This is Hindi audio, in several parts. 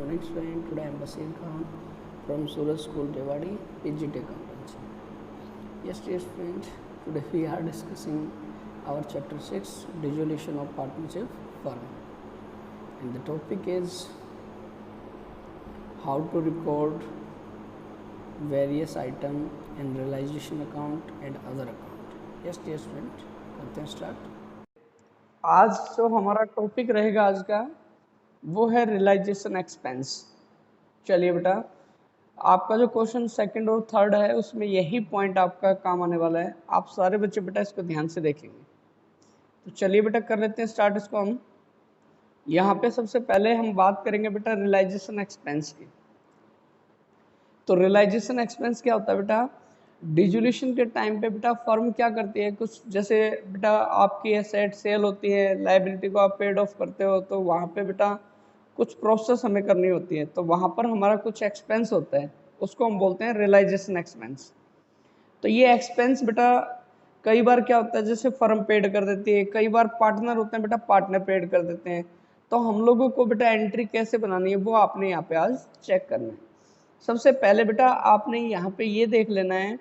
morning student. Today I am Basir Khan from Suraj School Rewari, PG Technology. Yes dear student, today we are discussing our chapter 6 dissolution of partnership firm, and the topic is how to record various item in realization account and other account. Yes dear student, करते हैं स्टार्ट। आज जो हमारा टॉपिक रहेगा आज का वो है रियलाइजेशन एक्सपेंस। चलिए बेटा, आपका जो क्वेश्चन सेकंड और थर्ड है उसमें यही पॉइंट आपका काम आने वाला है। आप सारे बच्चे बेटा इसको ध्यान से देखेंगे। तो चलिए बेटा कर लेते हैं स्टार्ट इसको हम। यहाँ पे सबसे पहले हम बात करेंगे बेटा रियलाइजेशन एक्सपेंस की। तो रियलाइजेशन एक्सपेंस क्या होता है बेटा? डिसोल्यूशन के टाइम पे बेटा फर्म क्या करती है, कुछ जैसे बेटा आपकी एसेट सेल होती है, लायबिलिटी को आप पेड ऑफ करते हो, तो वहाँ पे बेटा कुछ प्रोसेस हमें करनी होती है, तो वहाँ पर हमारा कुछ एक्सपेंस होता है, उसको हम बोलते हैं रियलाइजेशन एक्सपेंस। तो ये एक्सपेंस बेटा कई बार क्या होता है, जैसे फर्म पेड कर देती है, कई बार पार्टनर होते हैं बेटा पार्टनर पेड कर देते हैं। तो हम लोगों को बेटा एंट्री कैसे बनानी है वो आपने यहाँ पे आज चेक करना है। सबसे पहले बेटा आपने यहाँ पे ये देख लेना है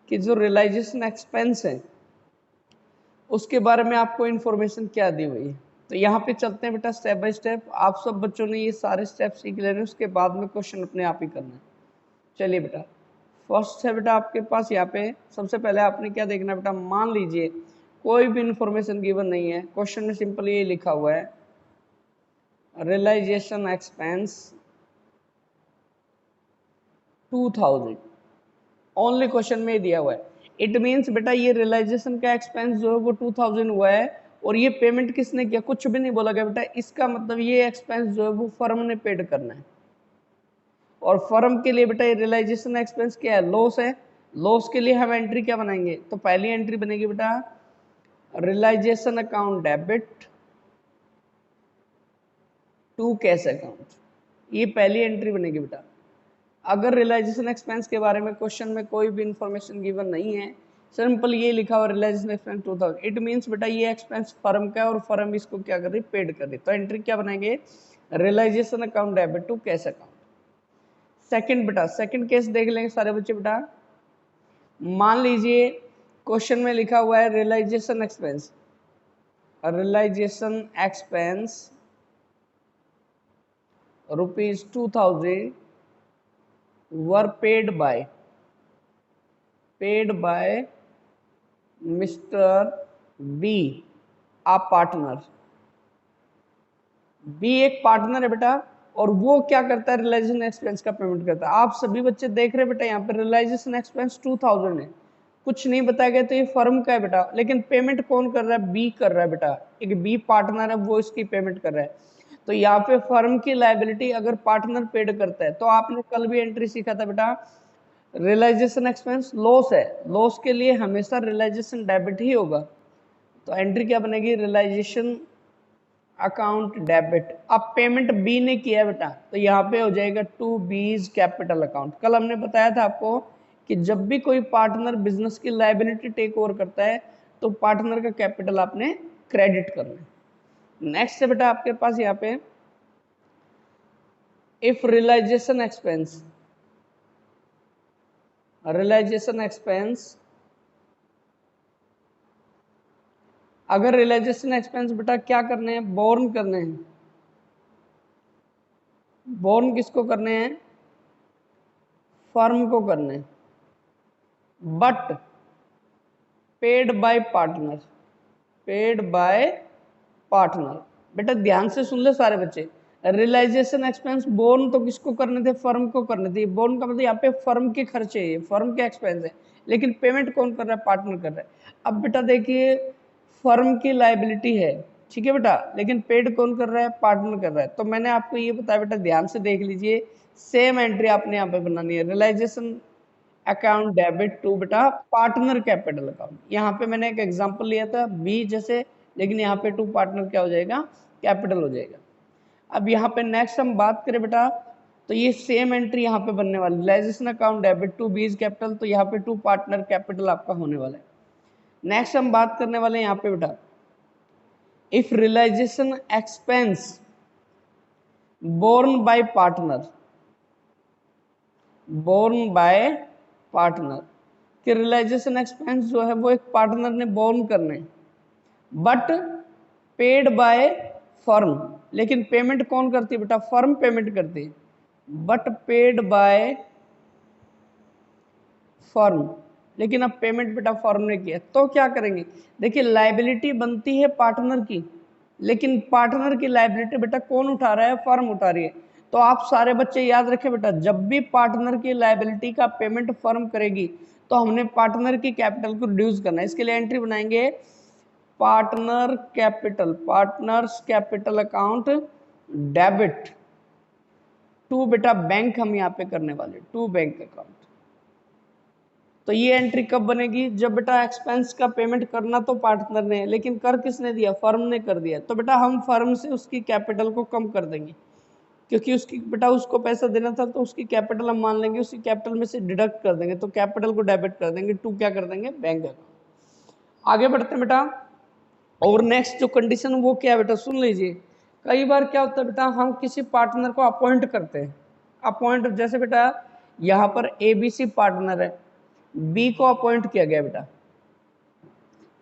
कि जो रियलाइजेशन एक्सपेंस है उसके बारे में आपको इन्फॉर्मेशन क्या दी हुई है। तो यहाँ पे चलते हैं बेटा स्टेप बाय स्टेप। आप सब बच्चों ने ये सारे स्टेप सीख लेने, उसके बाद में क्वेश्चन अपने आप ही करना है। चलिए बेटा, फर्स्ट है बेटा आपके पास यहाँ पे सबसे पहले आपने क्या देखना है बेटा, मान लीजिए कोई भी इंफॉर्मेशन गिवन नहीं है, क्वेश्चन में सिंपल ये लिखा हुआ है रियलाइजेशन एक्सपेंस 2000, ओनली क्वेश्चन में दिया हुआ है। इट मीन्स बेटा ये रियलाइजेशन का एक्सपेंस जो है वो 2000 हुआ है, और ये पेमेंट किसने किया, कुछ भी नहीं बोला गया बेटा। इसका मतलब ये एक्सपेंस जो है वो फर्म ने पेड करना है, और फर्म के लिए बेटा ये रियलाइजेशन एक्सपेंस क्या है, लॉस है। लॉस के लिए हम एंट्री क्या बनाएंगे, तो पहली एंट्री बनेगी बेटा realisation account debit to cash account, ये पहली एंट्री बनेगी बेटा। अगर रियलाइजेशन एक्सपेंस के बारे में क्वेश्चन में कोई भी इंफॉर्मेशन गिवन नहीं है, सिंपल ये लिखा हुआ रियलाइजेशन एक्सपेंस 2000, इट मींस बेटा ये एक्सपेंस फर्म का है और फर्म इसको क्या कर रही, पेड कर रही। तो एंट्री क्या बनाएंगे, realisation account debit to cash account. Second बेटा, सेकंड केस देख लेंगे सारे बच्चे बेटा। मान लीजिए क्वेश्चन में लिखा हुआ है realisation expense, realisation expense ₹2000 were paid by Mr. B, a partner. B एक पार्टनर है बेटा, और वो क्या करता है, रियलाइजेशन एक्सपेंस का पेमेंट करता है। आप सभी बच्चे देख रहे हैं बेटा यहाँ पे रियलाइजेशन एक्सपेंस 2000 है, कुछ नहीं बताया गया, तो ये फर्म का है बेटा, लेकिन पेमेंट कौन कर रहा है, बी कर रहा है बेटा। एक बी पार्टनर है, वो इसकी पेमेंट कर रहा है। तो यहाँ पे फर्म की लायबिलिटी अगर पार्टनर पेड करता है, तो आपने कल भी एंट्री सीखा था बेटा, रियलाइजेशन एक्सपेंस लॉस है, लॉस के लिए हमेशा रियलाइजेशन डेबिट ही होगा। तो एंट्री क्या बनेगी, रियलाइजेशन अकाउंट डेबिट। अब पेमेंट बी ने किया बेटा, तो यहाँ पे हो जाएगा टू बीज कैपिटल अकाउंट। कल हमने बताया था आपको कि जब भी कोई पार्टनर बिजनेस की लायबिलिटी टेक ओवर करता है तो पार्टनर का कैपिटल आपने क्रेडिट करना है। नेक्स्ट है बेटा आपके पास यहाँ पे if realisation expense, realisation expense, अगर रियलाइजेशन एक्सपेंस बेटा क्या करने हैं, बोर्न करने हैं। बोर्न किसको करने हैं, फर्म को करने हैं, but paid bye partner, paid by partner. बेटा ध्यान से सुन ले सारे बच्चे, रियलाइजेशन एक्सपेंस बोर्न तो किसको करने थे, फर्म को करने थे। बोर्न का मतलब यहाँ पे फर्म के खर्चे है, फर्म के एक्सपेंस है, लेकिन पेमेंट कौन कर रहा है, पार्टनर कर रहा है। अब बेटा देखिए फर्म की लायबिलिटी है, ठीक है बेटा, लेकिन पेड कौन कर रहा है, पार्टनर कर रहा है। तो मैंने आपको ये बताया बेटा, ध्यान से देख लीजिए, सेम एंट्री आपने यहाँ पे बनानी है, रियलाइजेशन अकाउंट डेबिट टू बेटा पार्टनर कैपिटल अकाउंट। यहाँ पे मैंने एक एग्जांपल लिया था बी जैसे, लेकिन यहाँ पे टू पार्टनर क्या हो जाएगा, कैपिटल हो जाएगा। अब यहाँ पे नेक्स्ट हम बात करें बेटा, तो ये सेम एंट्री यहाँ पे बनने वाली, realisation account debit to B's capital, तो यहाँ पे टू पार्टनर कैपिटल आपका होने वाला है। नेक्स्ट हम बात करने वाले हैं यहाँ पे बेटा if realisation expense borne by partner, borne by partner कि रियलाइजेशन एक्सपेंस जो है वो एक पार्टनर ने बोर्न करने, बट पेड बाय फर्म, लेकिन पेमेंट कौन करती है बेटा, फर्म पेमेंट करती है, बट पेड बाय फर्म, लेकिन अब पेमेंट बेटा फर्म ने किया, तो क्या करेंगे, देखिए लाइबिलिटी बनती है पार्टनर की, लेकिन पार्टनर की लाइबिलिटी बेटा कौन उठा रहा है, फर्म उठा रही है। तो आप सारे बच्चे याद रखें बेटा, जब भी पार्टनर की लाइबिलिटी का पेमेंट फर्म करेगी तो हमने पार्टनर की कैपिटल को रिड्यूस करना है। इसके लिए एंट्री बनाएंगे partner capital, partners capital account debit to बेटा बैंक, हम यहाँ पे करने वाले टू बैंक अकाउंट। तो ये एंट्री कब बनेगी, जब बेटा एक्सपेंस का पेमेंट करना तो पार्टनर ने, लेकिन कर किसने दिया, फर्म ने कर दिया। तो बेटा हम फर्म से उसकी कैपिटल को कम कर देंगे, क्योंकि उसकी बेटा उसको पैसा देना था, तो उसकी कैपिटल हम मान लेंगे, उसकी कैपिटल में से डिडक्ट कर देंगे, तो कैपिटल को डेबिट कर देंगे, टू क्या कर देंगे, बैंक अकाउंट। आगे बढ़ते हैं बेटा, और नेक्स्ट जो कंडीशन वो क्या है बेटा, सुन लीजिए। कई बार क्या होता है बेटा, हम किसी पार्टनर को अपॉइंट करते हैं, अपॉइंट, जैसे बेटा यहाँ पर ABC पार्टनर है, बी को अपॉइंट किया गया बेटा,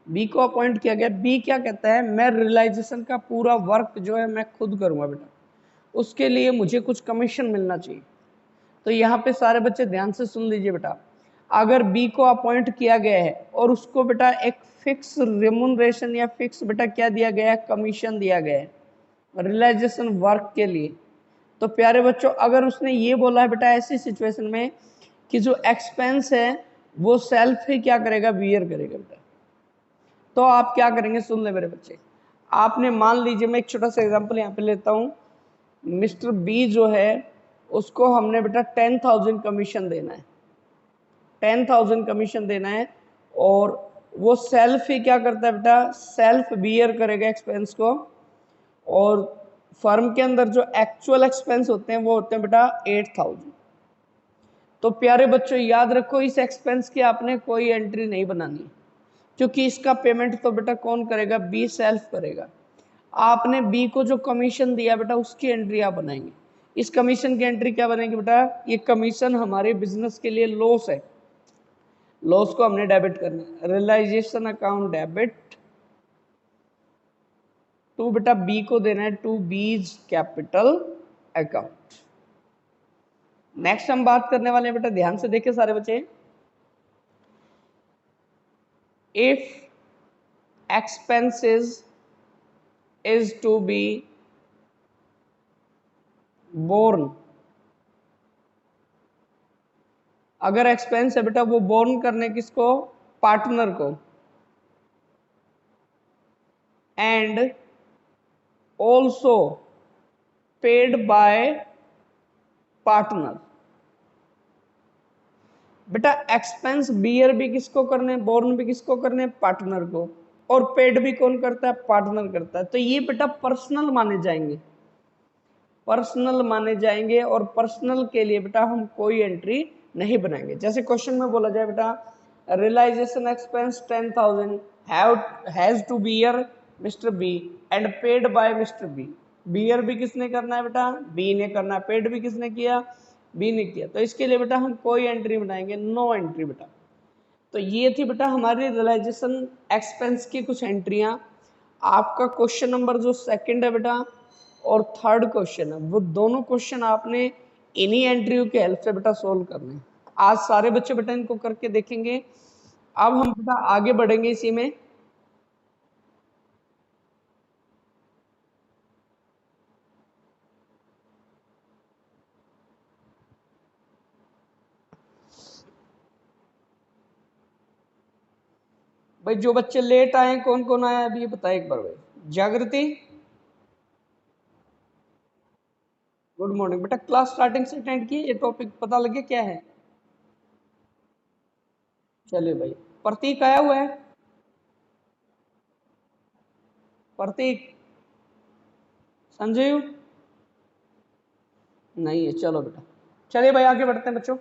बी को अपॉइंट किया गया, बी क्या कहता है, मैं रियलाइजेशन का पूरा वर्क जो है मैं खुद करूंगा बेटा, उसके लिए मुझे कुछ कमीशन मिलना चाहिए। तो यहाँ पे सारे बच्चे ध्यान से सुन लीजिए बेटा, अगर बी को अपॉइंट किया गया है और उसको बेटा एक फिक्स रेमुनरेशन या फिक्स बेटा क्या दिया गया है, कमीशन दिया गया है रियलाइजेशन वर्क के लिए, तो प्यारे बच्चों अगर उसने ये बोला है बेटा ऐसी सिचुएशन में कि जो एक्सपेंस है वो सेल्फ ही क्या करेगा, बियर करेगा बेटा, तो आप क्या करेंगे, सुन ले मेरे बच्चे। आपने मान लीजिए, मैं एक छोटा सा एग्जांपल यहाँ पे लेता हूँ, मिस्टर बी जो है उसको हमने बेटा 10,000 कमीशन देना है, 10,000 कमीशन देना है, और वो सेल्फ ही क्या करता है बेटा, सेल्फ बियर करेगा एक्सपेंस को, और फर्म के अंदर जो एक्चुअल एक्सपेंस होते हैं वो होते हैं बेटा 8,000। तो प्यारे बच्चों याद रखो, इस एक्सपेंस की आपने कोई एंट्री नहीं बनानी, क्योंकि इसका पेमेंट तो बेटा कौन करेगा, बी सेल्फ करेगा। आपने बी को जो कमीशन दिया बेटा उसकी एंट्री आप बनाएंगे। इस कमीशन की एंट्री क्या बनेगी बेटा, ये कमीशन हमारे बिजनेस के लिए लॉस है, लॉस को हमने डेबिट करना है, रियलाइजेशन अकाउंट डेबिट टू बेटा बी को देना है to B's capital account. Next हम बात करने वाले हैं बेटा, ध्यान से देखिए सारे बच्चे, if expenses is to be borne, अगर एक्सपेंस है बेटा वो बोर्न करने किसको, पार्टनर को, and also paid by partner, बेटा एक्सपेंस बियर भी किसको करने, बोर्न भी किसको करने, पार्टनर को, और पेड भी कौन करता है, पार्टनर करता है। तो ये बेटा पर्सनल माने जाएंगे, पर्सनल माने जाएंगे, और पर्सनल के लिए बेटा हम कोई एंट्री नहीं बनाएंगे। जैसे क्वेश्चन में बोला जाए बेटा, realisation expense 10,000 has to bear mister B and paid by mister B, bear भी किसने करना है बेटा, बी ने करना है, पेड भी किसने किया, बी ने किया। तो इसके लिए बेटा हम कोई एंट्री बनाएंगे, नो एंट्री बेटा। तो ये थी बेटा हमारी रियलाइजेशन एक्सपेंस की कुछ एंट्रियां। आपका क्वेश्चन नंबर जो सेकंड है बेटा और थर्ड क्वेश्चन है, वो दोनों क्वेश्चन आपने इन्हीं एंट्रियों के हेल्प से बेटा सोल्व करने हैं। आज सारे बच्चे बेटा इनको करके देखेंगे। अब हम बेटा आगे बढ़ेंगे इसी में। भाई जो बच्चे लेट आए, कौन कौन आया अभी ये बताए एक बार भाई। जागृति, गुड मॉर्निंग बेटा, क्लास स्टार्टिंग से अटेंड किए, ये टॉपिक पता लगे क्या है। चलिए भाई, प्रतीक आया हुआ है, प्रतीक, संजीव नहीं है, चलो बेटा चलिए भाई आगे बढ़ते हैं बच्चों।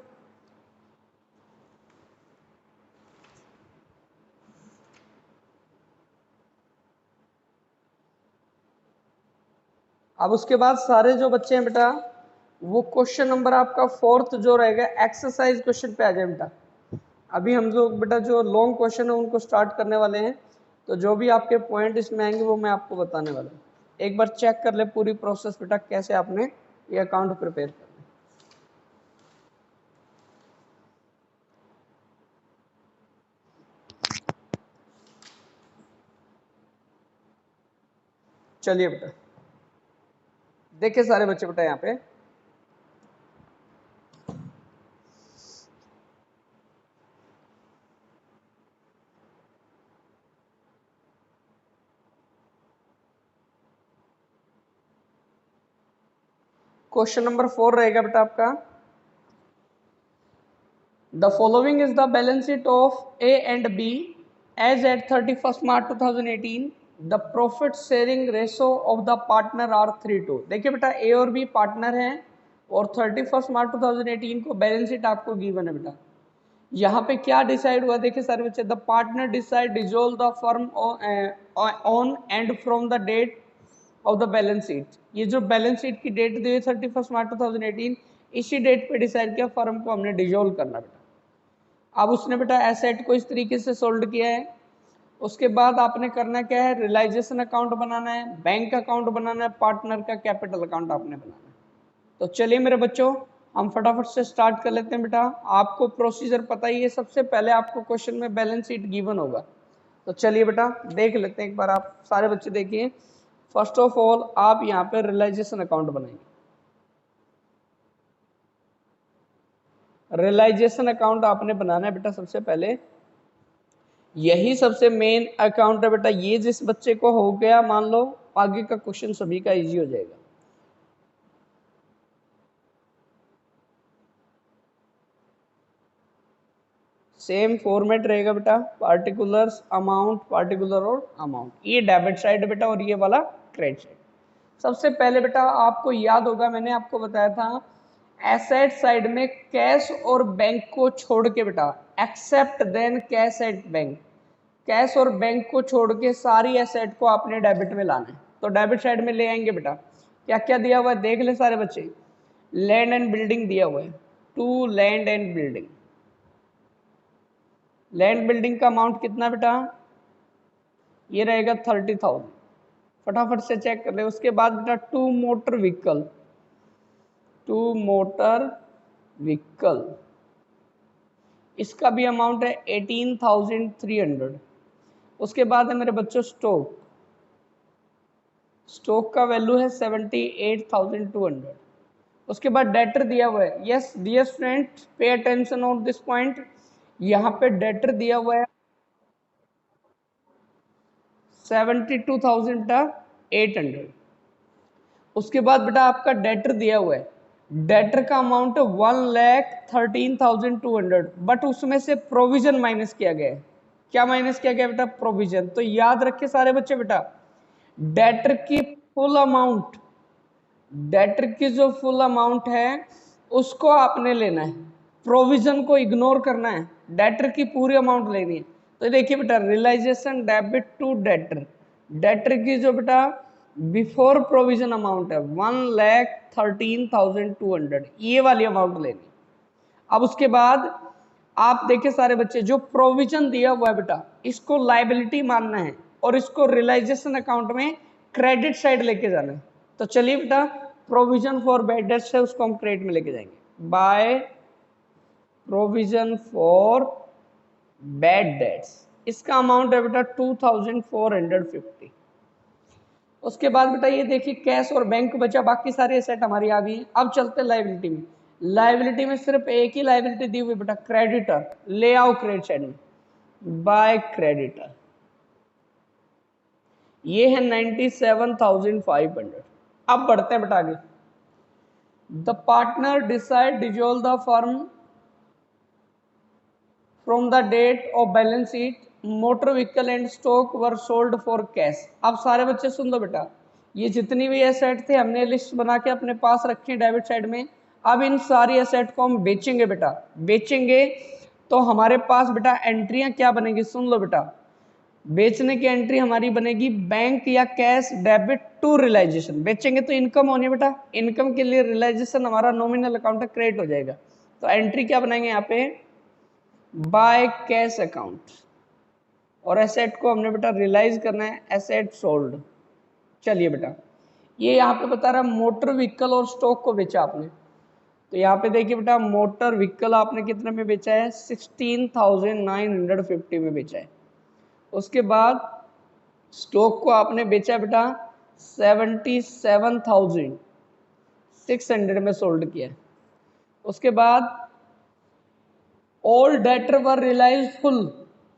अब उसके बाद सारे जो बच्चे हैं बेटा वो क्वेश्चन नंबर आपका 4th जो रहेगा एक्सरसाइज क्वेश्चन पे आ जाए बेटा। अभी हम लोग बेटा जो लॉन्ग क्वेश्चन है उनको स्टार्ट करने वाले हैं, तो जो भी आपके पॉइंट इसमें आएंगे वो मैं आपको बताने वाला हूँ। एक बार चेक कर ले पूरी प्रोसेस बेटा कैसे आपने ये अकाउंट प्रिपेयर करना। चलिए बेटा देखिए सारे बच्चे बेटा यहाँ पे क्वेश्चन नंबर 4 रहेगा बेटा आपका। The following is the balance sheet of A and B as at 31 March 2018। The profit sharing ratio of the partner are 3:2। देखिए बेटा ए और बी पार्टनर हैं और 31 मार्च 2018 को बैलेंस शीट आपको गिवन है बेटा। यहाँ पे क्या डिसाइड हुआ देखिए सारे बच्चे, the partner decide dissolve the firm on and from the date of the balance sheet. ये जो बैलेंस शीट की डेट दी है 31 मार्च 2018, इसी डेट पे डिसाइड किया फर्म को हमने डिजोल्व करना बेटा। अब उसने बेटा एसेट को इस तरीके से सोल्ड किया है। उसके बाद आपने करना क्या है, रियलाइजेशन अकाउंट बनाना है, बैंक अकाउंट बनाना है, पार्टनर का कैपिटल अकाउंट आपने बनाना है। तो चलिए मेरे बच्चों हम फटाफट से स्टार्ट कर लेते हैं बेटा। आपको प्रोसीजर पता ही है, सबसे पहले आपको क्वेश्चन में बैलेंस शीट गिवन होगा। तो चलिए बेटा देख लेते हैं एक बार, आप सारे बच्चे देखिए। फर्स्ट ऑफ ऑल आप यहाँ पे रियलाइजेशन अकाउंट बनाएंगे। रियलाइजेशन अकाउंट आपने बनाना है बेटा सबसे पहले, यही सबसे मेन अकाउंट है बेटा। ये जिस बच्चे को हो गया मान लो, आगे का क्वेश्चन सभी का इजी हो जाएगा। सेम फॉर्मेट रहेगा बेटा, पार्टिकुलर्स अमाउंट, पार्टिकुलर और अमाउंट। ये डेबिट साइड बेटा और ये वाला क्रेडिट साइड। सबसे पहले बेटा आपको याद होगा मैंने आपको बताया था एसेट साइड में कैश और बैंक को छोड़ के बेटा, except then cash at bank, cash और बैंक को छोड़ के सारी एसेट को आपने डेबिट में लाना है। तो डेबिट साइड में ले आएंगे बेटा। क्या क्या दिया हुआ है देख ले सारे बच्चे। लैंड एंड बिल्डिंग दिया हुआ है, 2 land and building. Land building का अमाउंट कितना बेटा, ये रहेगा 30,000। फटाफट से चेक कर ले। उसके बाद बेटा 2 मोटर व्हीकल, 2 मोटर व्हीकल, इसका भी अमाउंट है 18,300। उसके बाद है मेरे बच्चों स्टॉक, स्टॉक का वैल्यू है 78,200। उसके बाद डेटर दिया हुआ है। Yes dear student pay attention on this point, यहाँ पे डेटर दिया हुआ है 72,800। उसके बाद बेटा आपका डेटर दिया हुआ है, डेटर का अमाउंट 1,13,200, बट उसमें से प्रोविजन माइनस किया गया है। क्या माइनस किया गया बेटा, प्रोविजन। तो याद रखिए सारे बच्चे बेटा, डेटर की फुल अमाउंट, डेटर की जो फुल अमाउंट है उसको आपने लेना है, प्रोविजन को इग्नोर करना है, डेटर की पूरी अमाउंट लेनी है। तो देखिए बेटा realisation debit to debtor, debtor की जो बेटा बिफोर प्रोविजन अमाउंट है 1,13,200, ये वाली अमाउंट लेनी। अब उसके बाद आप देखिए सारे बच्चे जो प्रोविजन दिया हुआ है बेटा इसको लायबिलिटी मानना है और इसको रियलाइजेशन अकाउंट में क्रेडिट साइड लेके जाना है। तो चलिए बेटा प्रोविजन फॉर बैड डेट्स है उसको हम क्रेडिट में लेके जाएंगे। By provision for bad debts, इसका अमाउंट है बेटा 2,450। उसके बाद बेटा ये देखिए कैश और बैंक बचा, बाकी सारी एसेट हमारी आ गई। अब चलते लायबिलिटी में। लायबिलिटी में सिर्फ एक ही लायबिलिटी दी हुई बेटा, क्रेडिटर। ले आओ क्रेडिट साइड में, बाय क्रेडिटर, ये है 97,500। अब बढ़ते हैं बेटा आगे। The partner decide dissolve the firm from the date of balance sheet, motor vehicle and stock were sold for cash. अब सारे बच्चे सुन लो बेटा, ये जितनी भी एसेट थे हमने लिस्ट बना के अपने पास रखी डेबिट साइड में। अब इन सारी एसेट को हम बेचेंगे बेटा, बेचेंगे तो हमारे पास बेटा एंट्रियां क्या बनेगी, सुन लो बेटा। बेचने की एंट्री हमारी बनेगी बैंक या कैश डेबिट टू रियलाइजेशन। बेचेंगे तो इनकम होनी है बेटा, इनकम के लिए रियलाइजेशन हमारा नॉमिनल अकाउंट है, क्रेडिट हो जाएगा। तो एंट्री क्या बनाएंगे यहाँ पे, बाय कैश अकाउंट, और एसेट को हमने बेटा रियलाइज करना है, एसेट सोल्ड। चलिए बेटा, ये यहाँ पे बता रहा है मोटर व्हीकल और स्टॉक को बेचा आपने। तो यहाँ पे देखिए बेटा, मोटर व्हीकल आपने कितने में बेचा है, 16,950 में बेचा है। उसके बाद स्टॉक को आपने बेचा बेटा 77,600 में सोल्ड किया। उसके बाद ऑल डेटर वर रियलाइज फुल,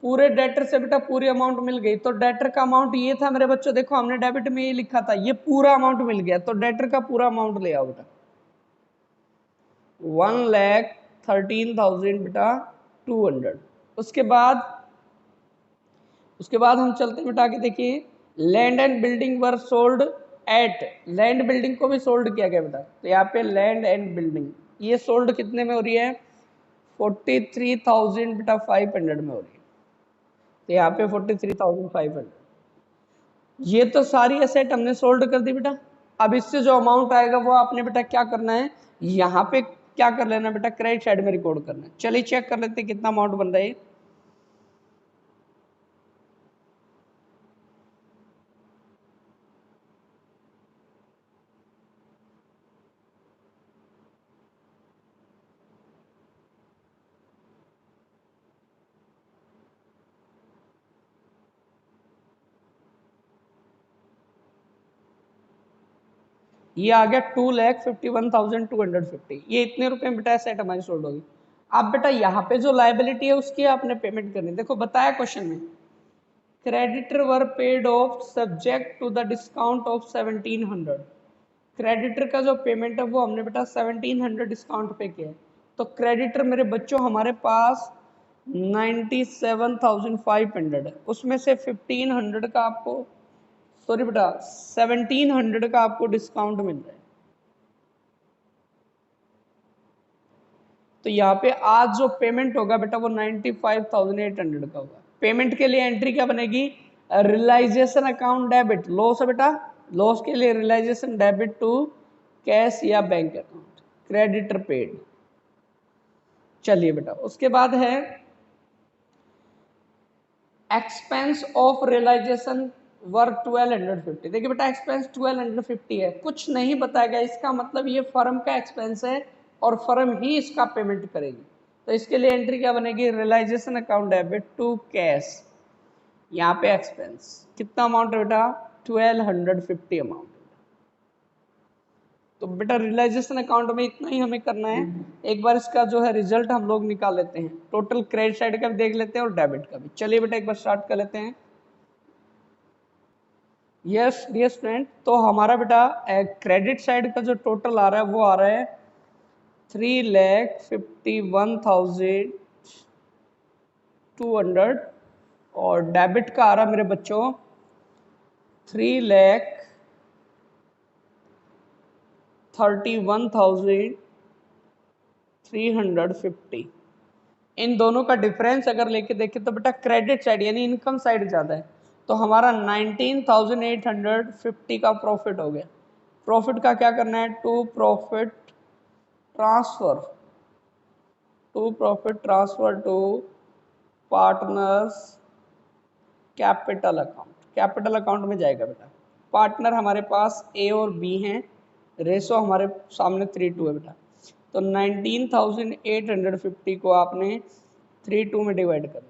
पूरे डेटर से बेटा पूरी अमाउंट मिल गई। तो डेटर का अमाउंट ये था मेरे बच्चों, देखो हमने डेबिट में ये लिखा था, ये पूरा अमाउंट मिल गया, तो डेटर का पूरा अमाउंट ले आओ बेटा, 1,13,000 बेटा 200। उसके बाद हम चलते हैं बेटा आगे, देखिए land and building were sold at, land building को भी सोल्ड किया गया बेटा। तो यहाँ पे लैंड एंड बिल्डिंग ये सोल्ड कितने में हो रही है, 43,000 बेटा 500 में हो रही है। तो यहाँ पे 43,500, ये तो सारी एसेट हमने सोल्ड कर दी बेटा। अब इससे जो अमाउंट आएगा वो आपने बेटा क्या करना है, यहाँ पे क्या कर लेना बेटा, क्रेडिट साइड में रिकॉर्ड करना है। चलिए चेक कर लेते हैं कितना अमाउंट बन रहा है। ये आ गया 2,51,250, ये इतने रुपए में बेटा एसेट हमारी सोल्ड होगी। अब बेटा यहाँ पे जो लायबिलिटी है उसकी आपने पेमेंट करनी, देखो बताया क्वेश्चन में, creditor were paid off subject to the discount of 1,700। Creditor का जो पेमेंट है वो हमने बेटा 1,700 डिस्काउंट पे किया है। तो क्रेडिटर मेरे बच्चों हमारे पास 97,500 है, उसमें से 1,500 का आपको, सॉरी बेटा 1,700 का आपको डिस्काउंट मिल रहा है। तो यहाँ पे आज जो पेमेंट होगा बेटा वो 95,800 का होगा। पेमेंट के लिए एंट्री क्या बनेगी, रियलाइजेशन अकाउंट डेबिट, लॉस है बेटा, लॉस के लिए रियलाइजेशन डेबिट टू कैश या बैंक अकाउंट, क्रेडिटर पेड। चलिए बेटा, उसके बाद है एक्सपेंस ऑफ रियलाइजेशन वर 1,250। देखिए बेटा एक्सपेंस 1,250 है, कुछ नहीं बताया गया, इसका मतलब ये फर्म का एक्सपेंस है और फर्म ही इसका पेमेंट करेगी। तो इसके लिए एंट्री क्या बनेगी, realisation account debit to cash, यहाँ पे एक्सपेंस कितना अमाउंट है बेटा, 1,250 अमाउंट। तो बेटा रियलाइजेशन अकाउंट में इतना ही हमें करना है। एक बार इसका जो है रिजल्ट हम लोग निकाल लेते हैं, टोटल क्रेडिट साइड का भी देख लेते हैं और डेबिट का भी। चलिए बेटा एक बार स्टार्ट कर लेते हैं। यस डियर स्टूडेंट, तो हमारा बेटा क्रेडिट साइड का जो टोटल आ रहा है वो आ रहा है 3,51,200 और डेबिट का आ रहा है मेरे बच्चों 3,31,350। इन दोनों का डिफरेंस अगर लेके देखें तो बेटा क्रेडिट साइड यानी इनकम साइड ज़्यादा है, तो हमारा 19,850 का प्रॉफिट हो गया। प्रॉफिट का क्या करना है, to profit transfer to partners capital account, capital account में जाएगा बेटा। पार्टनर हमारे पास ए और बी हैं, रेशो हमारे सामने 3:2 है बेटा। तो 19,850 को आपने 3:2 में डिवाइड करना है।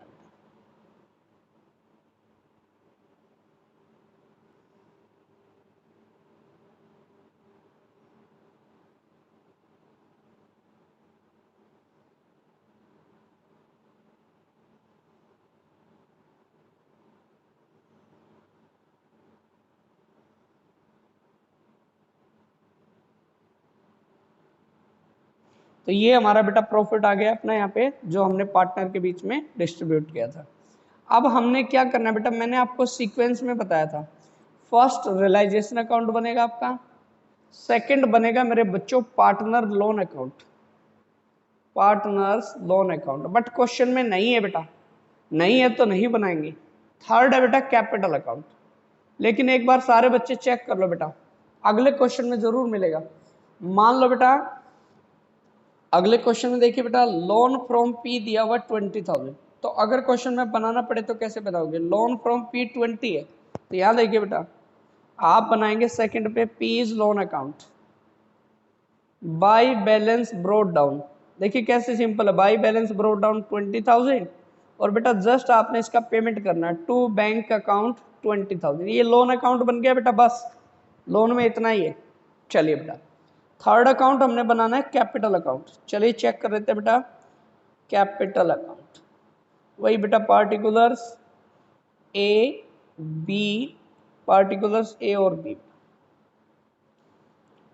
तो ये हमारा बेटा प्रॉफिट आ गया अपना यहाँ पे, जो हमने पार्टनर के बीच में डिस्ट्रीब्यूट किया था। अब हमने क्या करना है बेटा, मैंने आपको सीक्वेंस में बताया था, फर्स्ट रियलाइजेशन अकाउंट बनेगा आपका, सेकंड बनेगा मेरे बच्चों partner loan account, partners loan account. But question में नहीं है बेटा, नहीं है तो नहीं बनाएंगे। थर्ड है बेटा कैपिटल अकाउंट। लेकिन एक बार सारे बच्चे चेक कर लो बेटा, अगले क्वेश्चन में जरूर मिलेगा। मान लो बेटा अगले क्वेश्चन में देखिए बेटा, लोन फ्रॉम पी दिया हुआ 20,000। तो अगर क्वेश्चन में बनाना पड़े तो कैसे बनाओगे? लोन फ्रॉम पी 20 है, तो यहाँ देखिए बेटा आप बनाएंगे सेकंड पे P is loan account, by balance broad down. देखिए कैसे सिंपल है, बाय बैलेंस ब्रोड डाउन 20,000 और बेटा जस्ट आपने इसका पेमेंट करना है टू बैंक अकाउंट 20,000। ये लोन अकाउंट बन गया बेटा, बस लोन में इतना ही है। चलिए बेटा थर्ड अकाउंट हमने बनाना है कैपिटल अकाउंट। चलिए चेक कर लेते हैं बेटा, कैपिटल अकाउंट वही बेटा पार्टिकुलर्स ए बी, पार्टिकुलर्स ए और बी,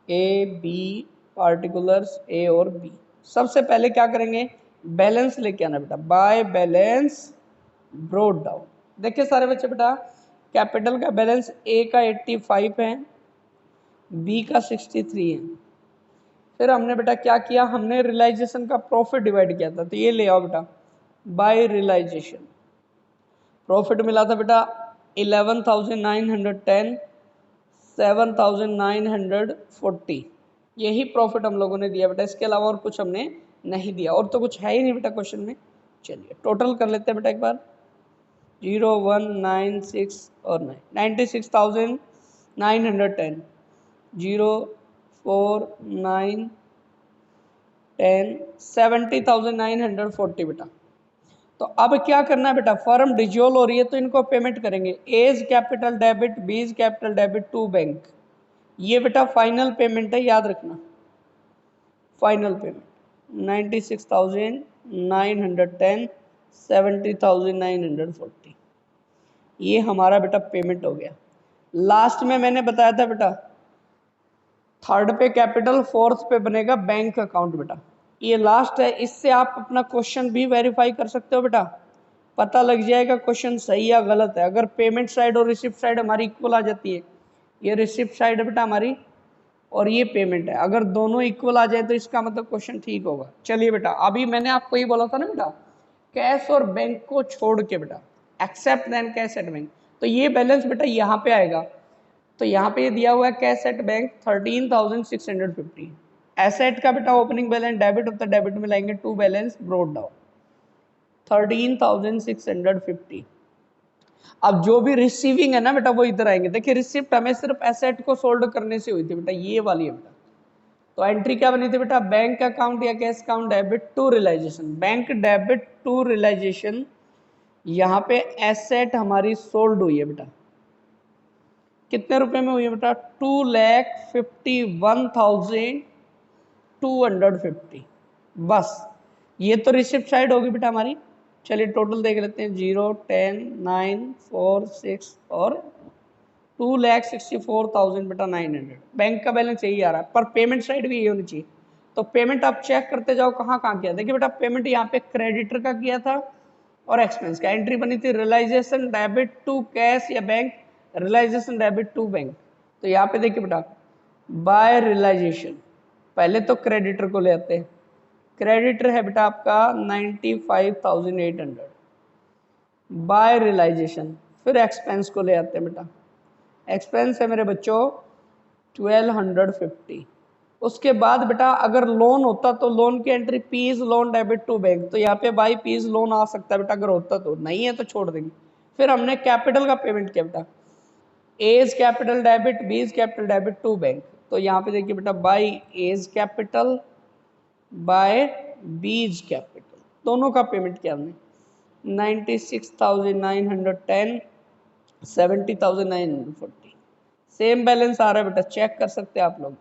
ए बी पार्टिकुलर्स ए और बी। सबसे पहले क्या करेंगे, बैलेंस लेके आना बेटा, बाय बैलेंस ब्रोड डाउन। देखिए सारे बच्चे बेटा कैपिटल का बैलेंस ए का 85 है, बी का 63 है। फिर हमने बेटा क्या किया, हमने रियलाइजेशन का प्रॉफिट डिवाइड किया था, तो ये ले आओ बेटा बाय रियलाइजेशन। प्रॉफिट मिला था बेटा 11,910, 7,940, यही प्रॉफिट हम लोगों ने दिया बेटा, इसके अलावा और कुछ हमने नहीं दिया, और तो कुछ है ही नहीं बेटा क्वेश्चन में। चलिए टोटल कर लेते हैं बेटा एक बार, 0, 1, 9, 6 और 9, 96,910, 0, 4, 9, 10, 70,940 बेटा। तो अब क्या करना है बेटा, फर्म डिजोल हो रही है तो इनको पेमेंट करेंगे। A's capital debit, B's capital debit to bank, ये बेटा फाइनल पेमेंट है, याद रखना फाइनल पेमेंट 96,910, 70,940, ये हमारा बेटा पेमेंट हो गया। लास्ट में मैंने बताया था बेटा थर्ड पे कैपिटल, फोर्थ पे बनेगा बैंक अकाउंट बेटा, ये लास्ट है। इससे आप अपना क्वेश्चन भी वेरीफाई कर सकते हो बेटा, पता लग जाएगा क्वेश्चन सही या गलत है। अगर पेमेंट साइड और रिसिप्ट साइड हमारी इक्वल आ जाती है, ये रिसिप्ट साइड है बेटा हमारी और ये पेमेंट है, अगर दोनों इक्वल आ जाए तो इसका मतलब क्वेश्चन ठीक होगा। चलिए बेटा अभी मैंने आपको ये बोला था ना बेटा, कैश और बैंक को छोड़ के बेटा, except then cash at bank, तो ये बैलेंस बेटा यहाँ पे आएगा। तो यहाँ पे ये दिया हुआ है कैश एट बैंक 13,650, एसेट का बेटा ओपनिंग बैलेंस डेबिट होता है, डेबिट में लाएंगे टू बैलेंस ब्रोड डाउन 13,650। अब जो भी रिसीविंग है ना बेटा वो इधर आएंगे। देखिए रिसिप्ट हमें सिर्फ एसेट को सोल्ड करने से हुई थी बेटा, ये वाली है बेटा। तो एंट्री क्या बनी थी बेटा, बैंक अकाउंट या cash account debit to realisation, bank debit to realisation. यहाँ पे एसेट हमारी सोल्ड हुई है बेटा, कितने रुपए में हुई है बेटा, 2,51,250, बस ये तो रिसिप्ट साइड होगी बेटा हमारी। चलिए टोटल देख लेते हैं, 0, 10, 9, 4, 6 और 2,64,000 बेटा 900। बैंक का बैलेंस यही आ रहा है, पर पेमेंट साइड भी यही होनी चाहिए। तो पेमेंट आप चेक करते जाओ कहाँ कहाँ किया। देखिए बेटा पेमेंट यहाँ पे क्रेडिटर का किया था और एक्सपेंस का। एंट्री बनी थी रियलाइजेशन डेबिट टू कैश या bank, realisation debit to bank. तो यहाँ पे देखिए बेटा बाय रियलाइजेशन, पहले तो क्रेडिटर को ले आते हैं, क्रेडिटर है बेटा आपका 95,800 बाय रियलाइजेशन। फिर एक्सपेंस को ले आते हैं बेटा, एक्सपेंस है मेरे बच्चों 1,250। उसके बाद बेटा अगर लोन होता तो लोन की entry P's loan debit to bank, तो यहाँ पे बाई पीज लोन आ सकता है बेटा अगर होता तो, नहीं है तो छोड़ देंगे। फिर हमने कैपिटल का पेमेंट किया बेटा, A's capital debit, B's capital debit to bank. तो यहाँ पे देखिए बेटा by A's capital by B's capital, दोनों का पेमेंट किया हमने 96,910, 70,940। सेम बैलेंस आ रहा है बेटा, चेक कर सकते हैं आप लोग।